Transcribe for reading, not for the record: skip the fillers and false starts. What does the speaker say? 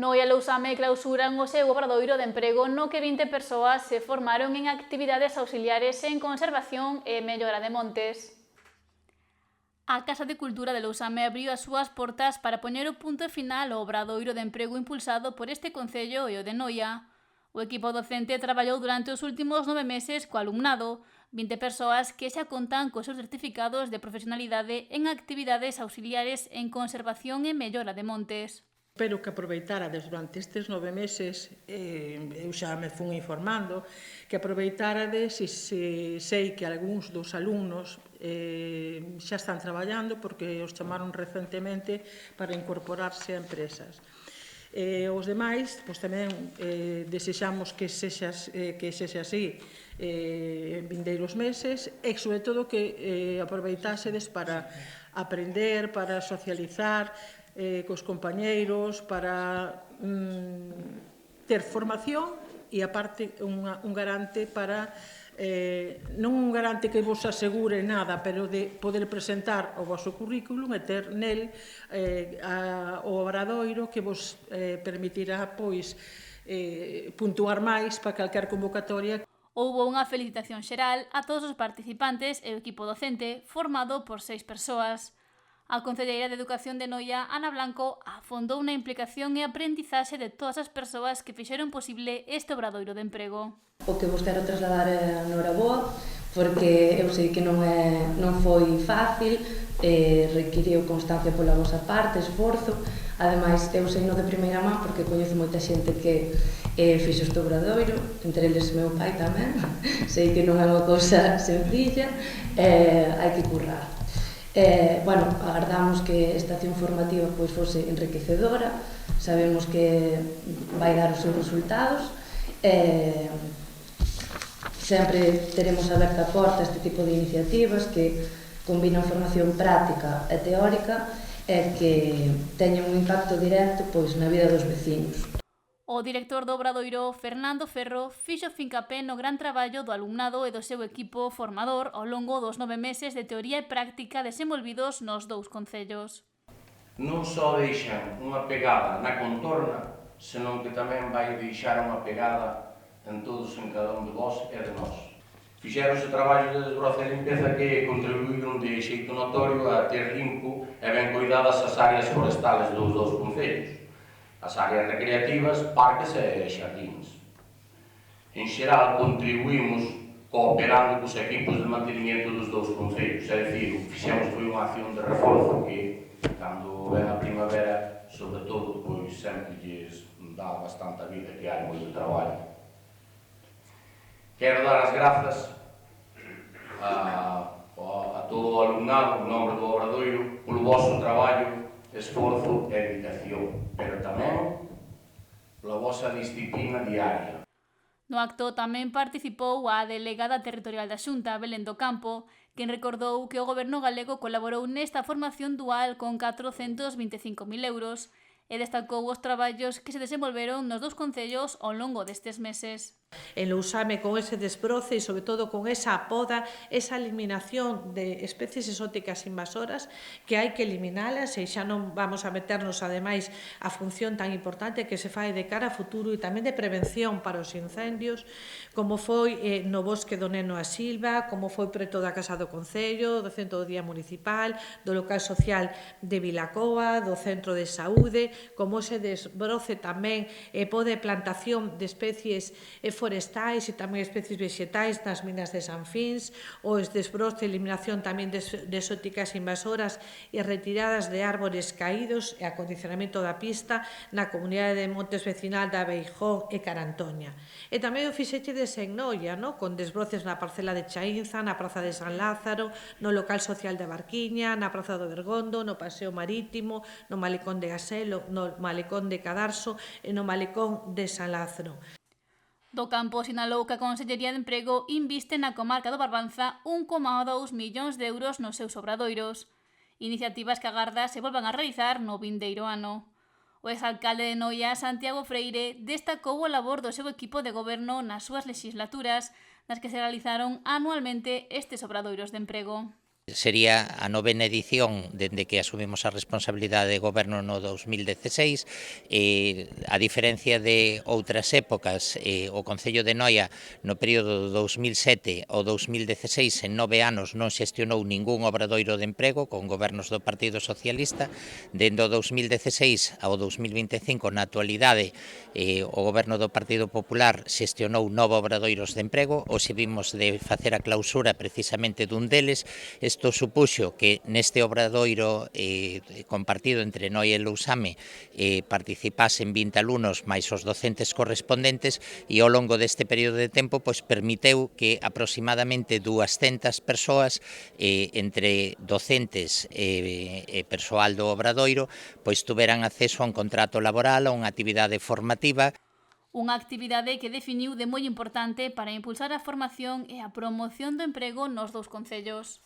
Noia e Lousame clausuran o seu obradoiro de emprego no que 20 persoas se formaron en actividades auxiliares en conservación e mellora de montes. A Casa de Cultura de Lousame abriu as súas portas para poñer o punto final ao obradoiro de emprego impulsado por este concello e o de Noia. O equipo docente traballou durante os últimos 9 meses co alumnado, 20 persoas que xa contan cos seus certificados de profesionalidade en actividades auxiliares en conservación e mellora de montes. Espero que aproveitárades durante estes 9 meses, eu xa me fun informando, que aproveitárades e sei que algúns dos alumnos xa están traballando porque os chamaron recentemente para incorporarse a empresas. Os demais, pois tamén desexamos que sexa así en vindeiros meses e, sobre todo, que aproveitásedes para aprender, para socializar cos compañeiros, para ter formación e, aparte, un garante para non un garante que vos asegure nada, pero de poder presentar o vosso currículum e ter nel o obradoiro que vos permitirá pois puntuar máis para calquer convocatoria. Houbo unha felicitación xeral a todos os participantes e o equipo docente formado por 6 persoas. A concelleira de Educación de Noia, Ana Blanco, afondou na implicación e aprendizaxe de todas as persoas que fixeron posible este obradoiro de emprego. O que vos quero trasladar é noraboa, porque eu sei que non foi fácil, requiriu constancia pola vosa parte, esforzo. Ademais, eu sei no de primeira man porque coñezo moita xente que fixo este obradoiro, entre eles meu pai tamén. Sei que non é unha cousa sencilla, hai que currar. Agardamos que esta acción formativa pois fose enriquecedora, sabemos que vai dar os seus resultados, sempre teremos aberta a porta a este tipo de iniciativas que combinan formación práctica e teórica e que teñen un impacto directo pois na vida dos veciños. O director do obradoiro, Fernando Ferro, fixo fincapé no gran traballo do alumnado e do seu equipo formador ao longo dos 9 meses de teoría e práctica desenvolvidos nos 2 concellos. Non só deixan unha pegada na contorna, senón que tamén vai deixar unha pegada en todos en cada un de vós e de nós. Fixeron ese traballo de desbroce e limpeza que contribuíron de xeito notorio a ter limpo e ben cuidadas as áreas forestales dos 2 concellos, as áreas recreativas, parques e xardíns. En xeral, contribuímos cooperando cos equipos de mantenimento dos 2 concellos, é dicir, o que fixemos foi unha acción de reforzo que, cando ven a primavera, sobre todo, pois sempre lles dá bastante vida, que hai moito traballo. Quero dar as grazas a todo o alumnado, en nome do obradoiro, polo vosso traballo, esforzo e dedicación, pero tamén pola vosa disciplina diaria. No acto tamén participou a delegada territorial da Xunta, Belén do Campo, quen recordou que o goberno galego colaborou nesta formación dual con 425.000 euros e destacou os traballos que se desenvolveron nos 2 concellos ao longo destes meses. En Lousame, con ese desbroce e, sobre todo, con esa poda, esa eliminación de especies exóticas invasoras que hai que eliminalas, e xa non vamos a meternos, ademais, a función tan importante que se fai de cara a futuro e tamén de prevención para os incendios, como foi no bosque do Neno a Silva, como foi preto da Casa do Concello, do Centro do Día Municipal, do local social de Vilacoa, do Centro de Saúde, como ese desbroce tamén pode plantación de especies forestais e tamén especies vegetais nas minas de San Fins, o desbroce e eliminación tamén de exóticas invasoras e retiradas de árbores caídos e acondicionamento da pista na comunidade de montes vecinal da Beijón e Carantoña. E tamén o fixechedes en Noia, con desbroces na parcela de Chaínza, na praza de San Lázaro, no local social de Barquiña, na praza do Bergondo, no paseo marítimo, no malecón de Gaselo, no malecón de Cadarso e no malecón de San Lázaro. Do Campo sinalou que a Consellería de Emprego inviste na comarca do Barbanza 1,2 millóns de euros nos seus obradoiros, iniciativas que agarda se volvan a realizar no vindeiro ano. O exalcalde de Noia, Santiago Freire, destacou o labor do seu equipo de goberno nas súas legislaturas, nas que se realizaron anualmente estes obradoiros de emprego. Sería a 9ª edición dende que asumimos a responsabilidade de goberno no 2016. A diferencia de outras épocas, o Concello de Noia no período do 2007 ao 2016 en 9 anos non xestionou ningún obradoiro de emprego con gobernos do Partido Socialista. Dende o 2016 ao 2025, na actualidade, o goberno do Partido Popular xestionou 9 obradoiros de emprego. Hoxe vimos de facer a clausura precisamente dun deles. Isto supuxo que neste obradoiro compartido entre Noia e Lousame participasen 20 alumnos máis os docentes correspondentes, e ao longo deste período de tempo permiteu que aproximadamente 200 persoas entre docentes e persoal do obradoiro tuveran acceso a un contrato laboral, a unha actividade formativa. Unha actividade que definiu de moi importante para impulsar a formación e a promoción do emprego nos dous concellos.